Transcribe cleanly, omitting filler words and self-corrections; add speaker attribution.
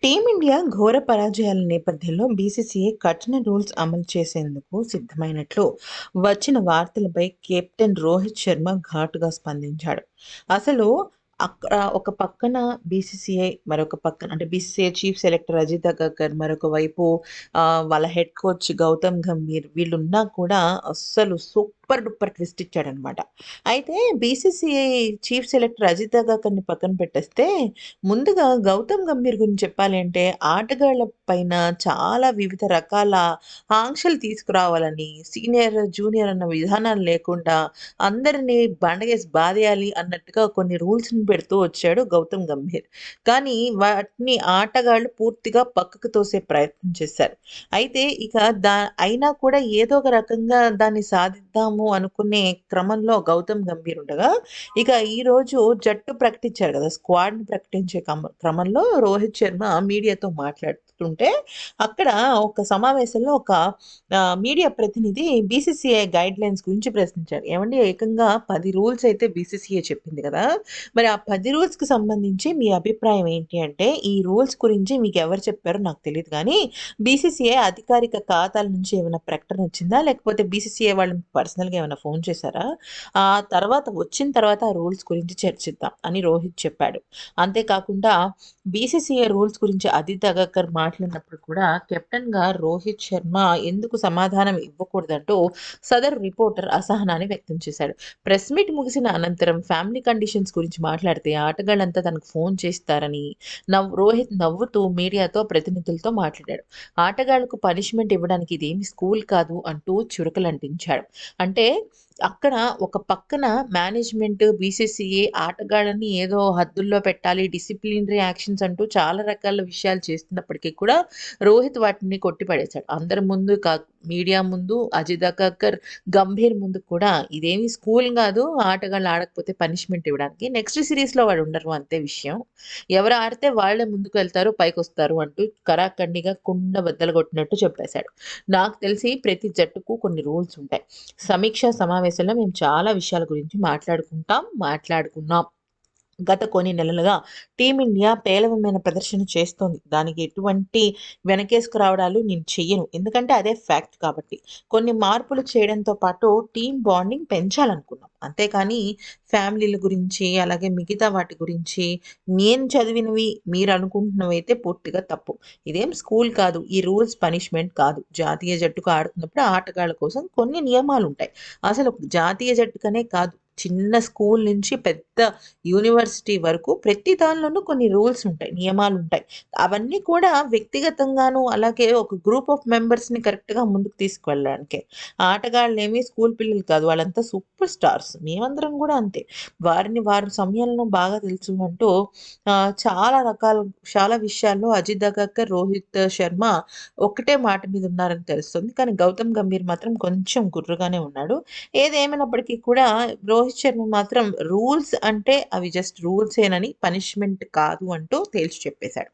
Speaker 1: Team India ఘోర పరాజయాల నేపథ్యంలో BCCI కఠిన రూల్స్ అమలు చేసేందుకు సిద్ధమైనట్లు వచ్చిన వార్తలపై కెప్టెన్ రోహిత్ శర్మ ఘాటుగా స్పందించాడు. అసలు అక్కడ ఒక పక్కన బీసీసీఐ, మరొక పక్కన అంటే BCCI chief selector Ajit Agarkar, మరొక వైపు వాళ్ళ హెడ్ కోచ్ గౌతమ్ గంభీర్ వీళ్ళున్నా కూడా అస్సలు సూపర్ డూపర్ ట్విస్ట్ ఇచ్చాడనమాట. అయితే బీసీసీఐ చీఫ్ సెలెక్టర్ అజిత్ అగర్కర్‌ని పక్కన పెట్టేస్తే ముందుగా గౌతమ్ గంభీర్ గురించి చెప్పాలి అంటే, ఆటగాళ్ళ పైన చాలా వివిధ రకాల ఆంక్షలు తీసుకురావాలని, సీనియర్, జూనియర్ అన్న విధానాలు లేకుండా అందరిని బండకేసి బాదేయాలి అన్నట్టుగా కొన్ని రూల్స్‌ని పెడుతూ వచ్చాడు గౌతమ్ గంభీర్. కానీ వాటిని ఆటగాళ్ళు పూర్తిగా పక్కకు తోసే ప్రయత్నం చేశారు. అయితే ఇక దా అయినా కూడా ఏదో ఒక రకంగా దాన్ని సాధిద్దాము అనుకునే క్రమంలో గౌతమ్ గంభీర్ ఉండగా, ఇక ఈరోజు జట్టు ప్రకటించారు కదా! స్క్వాడ్‌ని ప్రకటించే క్రమంలో రోహిత్ శర్మ మీడియాతో మాట్లాడుతుంటే, అక్కడ ఒక సమావేశంలో ఒక మీడియా ప్రతినిధి బీసీసీఐ గైడ్‌లైన్స్ గురించి ప్రశ్నించారు. ఏవండీ ఏకంగా 10 రూల్స్ అయితే బీసీసీఐ చెప్పింది కదా! మరి ఆ 10 రూల్స్‌కి సంబంధించి మీ అభిప్రాయం ఏంటి అంటే, ఈ రూల్స్ గురించి మీకెవరు చెప్పారో నాకు తెలీదు గానీ, బీసీసీఐ అధికారిక ఖాతాల నుంచి ఏమైనా ప్రకటన వచ్చిందా? లేకపోతే బీసీసీఐ వాళ్ళు పర్సనల్‌గా ఏమైనా ఫోన్ చేశారా? ఆ వచ్చిన తర్వాత ఆ రూల్స్ గురించి చర్చిద్దాం అని రోహిత్ చెప్పాడు. అంతేకాకుండా బీసీసీఐ రూల్స్ గురించి అదిత్ అగర్కర్ మాట్లాడినప్పుడు కూడా కెప్టెన్‌గా రోహిత్ శర్మ ఎందుకు సమాధానం ఇవ్వకూడదంటూ సదరు రిపోర్టర్ అసహనాన్ని వ్యక్తం చేశాడు. ప్రెస్ మీట్ ముగిసిన అనంతరం ఫ్యామిలీ కండిషన్స్ గురించి మాట్లాడితే ఆటగాళ్ళంతా తనకు ఫోన్ చేస్తారని రోహిత్ నవ్వుతూ మీడియాతో ప్రతినిధులతో మాట్లాడాడు. ఆటగాళ్లకు పనిష్మెంట్ ఇవ్వడానికి ఇదేమి స్కూల్ కాదు అంటూ చురకలంటించాడు. అంటే అక్కడ ఒక పక్కన మేనేజ్మెంట్, బీసీసీఐ ఆటగాళ్ళని ఏదో హద్దుల్లో పెట్టాలి, డిసిప్లినరీ యాక్షన్స్ అంటూ చాలా రకాల విషయాలు చేస్తున్నప్పటికీ కూడా రోహిత్ వాటిని కొట్టిపడేశాడు. అందరి ముందు మీడియా ముందు, అజిత్ అగర్కర్, గంభీర్ ముందు కూడా ఇదేమి స్కూల్ కాదు, ఆటగాళ్ళు ఆడకపోతే పనిష్మెంట్ ఇవ్వడానికి. నెక్స్ట్ సిరీస్‌లో వాడు ఉండరు అంతే విషయం. ఎవరు ఆడితే వాళ్ళే ముందుకు వెళ్తారు, పైకొస్తారు అంటూ కరాఖండిగా కుండ బద్దలు కొట్టినట్టు చెప్పేశాడు. నాకు తెలిసి ప్రతి జట్టుకు కొన్ని రూల్స్ ఉంటాయి. సమీక్షా సమావేశంలో మేము చాలా విషయాల గురించి మాట్లాడుకున్నాం. గత కొన్ని నెలలుగా టీమిండియా పేలవమైన ప్రదర్శన చేస్తోంది. దానికి ఎటువంటి వెనకేసుకు రావడాలు నేను చెయ్యను. ఎందుకంటే అదే ఫ్యాక్ట్ కాబట్టి. కొన్ని మార్పులు చేయడంతో పాటు టీమ్ బాండింగ్ పెంచాలనుకున్నాం. అంతేకానీ ఫ్యామిలీల గురించి, అలాగే మిగతా వాటి గురించి నేను చదివినవి మీరు అనుకుంటున్నవైతే పూర్తిగా తప్పు. ఇదేం స్కూల్ కాదు. ఈ రూల్స్ పనిష్మెంట్ కాదు. జాతీయ జట్టుకు ఆడుతున్నప్పుడు ఆటగాళ్ళ కోసం కొన్ని నియమాలుంటాయి. అసలు జాతీయ జట్టుకనే కాదు, చిన్న స్కూల్ నుంచి పెద్ద యూనివర్సిటీ వరకు ప్రతి దానిలోనూ కొన్ని రూల్స్ ఉంటాయి, నియమాలుంటాయి. అవన్నీ కూడా వ్యక్తిగతంగాను, అలాగే ఒక గ్రూప్ ఆఫ్ మెంబర్స్‌ని కరెక్ట్‌గా ముందుకు తీసుకువెళ్ళడానికే. ఆటగాళ్ళేమి స్కూల్ పిల్లలు కాదు. వాళ్ళంతా సూపర్ స్టార్స్. మేమందరం కూడా అంతే. వారిని వారి సమయంలో బాగా తెలుసు అంటూ చాలా విషయాల్లో అజిత్ అగర్కర్, రోహిత్ శర్మ ఒక్కటే మాట మీద ఉన్నారని తెలుస్తుంది. కానీ గౌతమ్ గంభీర్ మాత్రం కొంచెం గుర్రుగానే ఉన్నాడు. ఏదేమైనప్పటికీ కూడా రోహిత్ శర్మ మాత్రం రూల్స్ అంటే అవి జస్ట్ రూల్సేనని, పనిష్మెంట్ కాదు అంటూ తేల్చి చెప్పేశాడు.